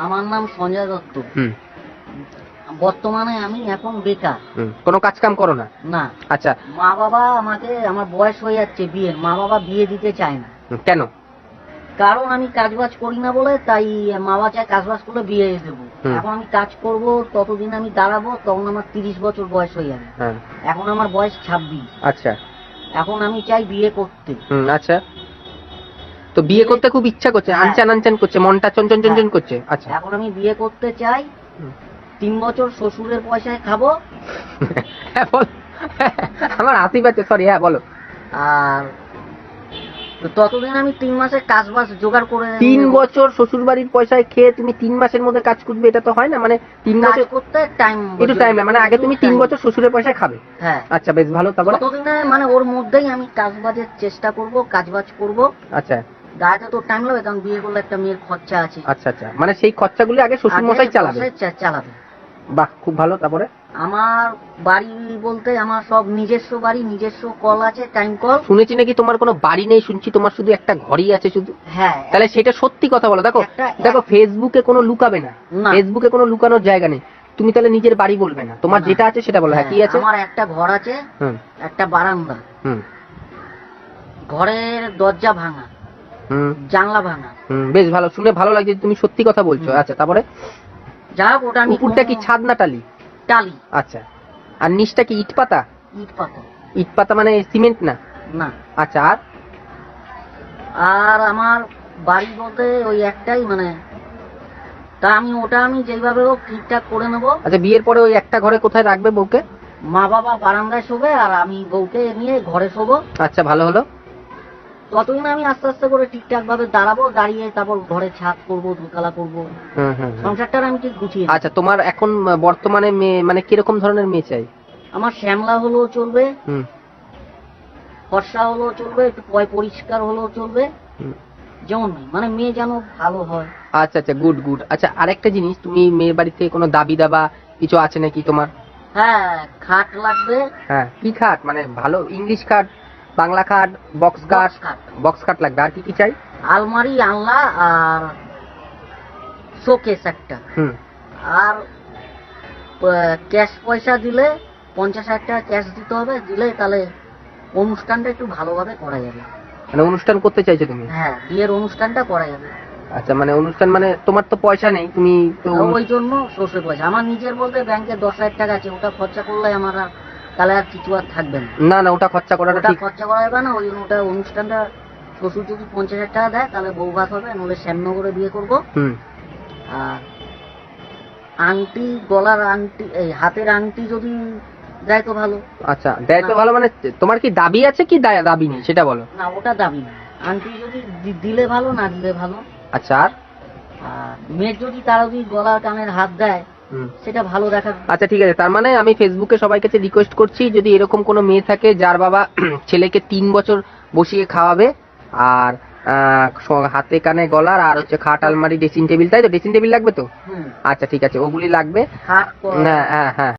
আমার নাম সঞ্জয় দত্ত। বর্তমানে আমি এখন বেকার। কোনো কাজ কাম করো না? না। আচ্ছা। মা বাবা আমাকে, আমার বয়স হয়ে যাচ্ছে বিয়ের, মা বাবা বিয়ে দিতে চায় না। কেন? কারণ আমি কাজবাজ করি না বলে, তাই মা বাবা চায় কাজবাজ করে বিয়ে দেবো। এখন আমি কাজ করব, ততদিন আমি দাঁড়াবো, তখন আমার 30 বছর বয়স হয়ে যাবে। এখন আমার বয়স 26। আচ্ছা। এখন আমি চাই বিয়ে করতে। আচ্ছা, তো বিয়ে করতে খুব ইচ্ছা করছে, আনচান আনচান করছে, মনটা চঞ্চন চঞ্চন করছে। আচ্ছা, এখন আমি বিয়ে করতে চাই। 3 বছর শ্বশুরের পয়সায় খাবো। আমার হাসি পাচ্ছে, সরি। হ্যাঁ বলো। আর ততদিন আমি 3 মাসের কাজ বাজ জোগাড় করে। 3 বছর শ্বশুর বাড়ির পয়সায় খেয়ে তুমি 3 মাসের মধ্যে কাজ করবে, এটা তো হয় না। মানে 3 বছর করতে টাইম, একটু টাইম লাগে। মানে আগে তুমি 3 বছর শ্বশুরের পয়সায় খাবে। হ্যাঁ। আচ্ছা, বেশ ভালো। তারপরে ততদিনে মানে ওর মধ্যেই আমি কাজ বাজের চেষ্টা করব, কাজ বাজ করব। আচ্ছা, দাঁড়াতে তো টাইম লাগবে, কারণ বিয়ে করলে একটা মেয়ের খরচা আছে। আচ্ছা আচ্ছা, মানে সেই খরচাগুলো আগে শ্বশুর মশাই চালাবে। বাহ, খুব ভালো। তারপরে আমার বাড়ি বলতে আমার সব নিজস্ব বাড়ি, নিজস্ব কল আছে, টাইম কল। শুনেছি নাকি তোমার কোনো বাড়ি নেই, শুনছি তোমার শুধু একটা ঘরই আছে শুধু। হ্যাঁ। তাহলে সেটা সত্যি কথা বলো। দেখো দেখো, ফেসবুকে কোনো লুকাবে না, ফেসবুকে কোনো লুকানোর জায়গা নেই। তুমি তাহলে নিজের বাড়ি বলবে না, তোমার যেটা আছে সেটা বলো। হ্যাঁ, কি আছে? আমার একটা ঘর আছে, একটা বারান্দা। ঘরের দরজা ভাঙা, জানলা ভাঙা। বেশ ভালো, শুনে ভালো লাগছে, তুমি সত্যি কথা বলছো। আচ্ছা, তারপরে যা হোক, ওটা উপরটা কি ছাদ না টালি? টালি। আচ্ছা, আর নিচটা কি ইট পাতা? ইট পাতা। ইট পাতা মানে সিমেন্ট না? না। আচ্ছা, আর আমার বাড়ি বলতে ওই একটাই, মানে তা আমি যেভাবে হোক ঠিকঠাক করে নেবো। আচ্ছা, বিয়ের পরে ওই একটা ঘরে কোথায় রাখবে বউকে? মা বাবা বারান্দায় শোবে, আর আমি বউকে নিয়ে ঘরে শোবো। আচ্ছা, ভালো হলো। ততদিন আমি আস্তে আস্তে করে ঠিকঠাক ভাবে দাঁড়াবো, দাঁড়িয়ে তারপর ঘরে ছাদ করবো, দোতলা করবো। সংসারটা আমি ঠিক গুছিয়ে। আচ্ছা, তোমার এখন বর্তমানে মেয়ে মানে কিরকম ধরনের মেয়ে চাই? আমার শ্যামলা হলেও চলবে, ফর্সা হলেও চলবে, একটু পরিষ্কার হলেও চলবে, যেমন মানে মেয়ে যেন ভালো হয়। আচ্ছা আচ্ছা, গুড গুড। আচ্ছা, আরেকটা জিনিস, তুমি মেয়ের বাড়ি থেকে কোনো দাবি দাবা কিছু আছে নাকি তোমার? হ্যাঁ, খাট লাগবে। হ্যাঁ, কি খাট? মানে ভালো ইংলিশ খাট, বাংলা খাট, বক্স খাট? বক্স খাট লাগবে। আর কি কি চাই? আলমারি, আনলা, আর শোকেস একটা। আর ক্যাশ পয়সা দিলে 50,000 টাকা ক্যাশ দিতে হবে, দিলে তাহলে অনুষ্ঠানটা একটু ভালোভাবে করা যাবে। মানে অনুষ্ঠান করতে চাইছো তুমি? হ্যাঁ, বিয়ের অনুষ্ঠানটা করা যাবে। আচ্ছা, মানে অনুষ্ঠান মানে তোমার তো পয়সা নেই, তুমি তো ওই জন্য শ্বশুর পয়সা। আমার নিজের বলতে ব্যাংকে 10,000 টাকা আছে, ওটা খরচা করলে আমার আর তাহলে আর কিছু আর থাকবে না। না না, ওটা খরচা করাটা ঠিক। খরচা করা যাবে না, ওই জন্য ওটা অনুষ্ঠানটা শ্বশুর যদি 50,000 টাকা দেয় তাহলে বউ ভাত হবে, নইলে শ্যামনগরে বিয়ে করবো। আর আংটি, গলার আংটি, এই হাতের আংটি যদি দেয় তো ভালো। আচ্ছা, দেয় তো ভালো। মানে তোমার কি দাবি আছে কি দাবি নেই সেটা বলো। না, ওটা দাবি না। আংটি যদি দিলে ভালো, না দিলে ভালো। আচ্ছা, আর মেয়ের যদি তারা যদি গলার কানের হাত দেয় সেটা ভালো দেখা। আচ্ছা, ঠিক আছে। তার মানে আমি ফেসবুকে সবাই কাছে রিকোয়েস্ট করছি, যদি এরকম কোনো মেয়ে থাকে যার বাবা ছেলেকে 3 বছর বসিয়ে খাওয়াবে, আর হাতে কানে গলার, আর হচ্ছে খাট, আলমারি, ড্রেসিং টেবিল, তাই তো? ড্রেসিং টেবিল লাগবে তো? আচ্ছা, ঠিক আছে, ওগুলি লাগবে। হ্যাঁ হ্যাঁ হ্যাঁ।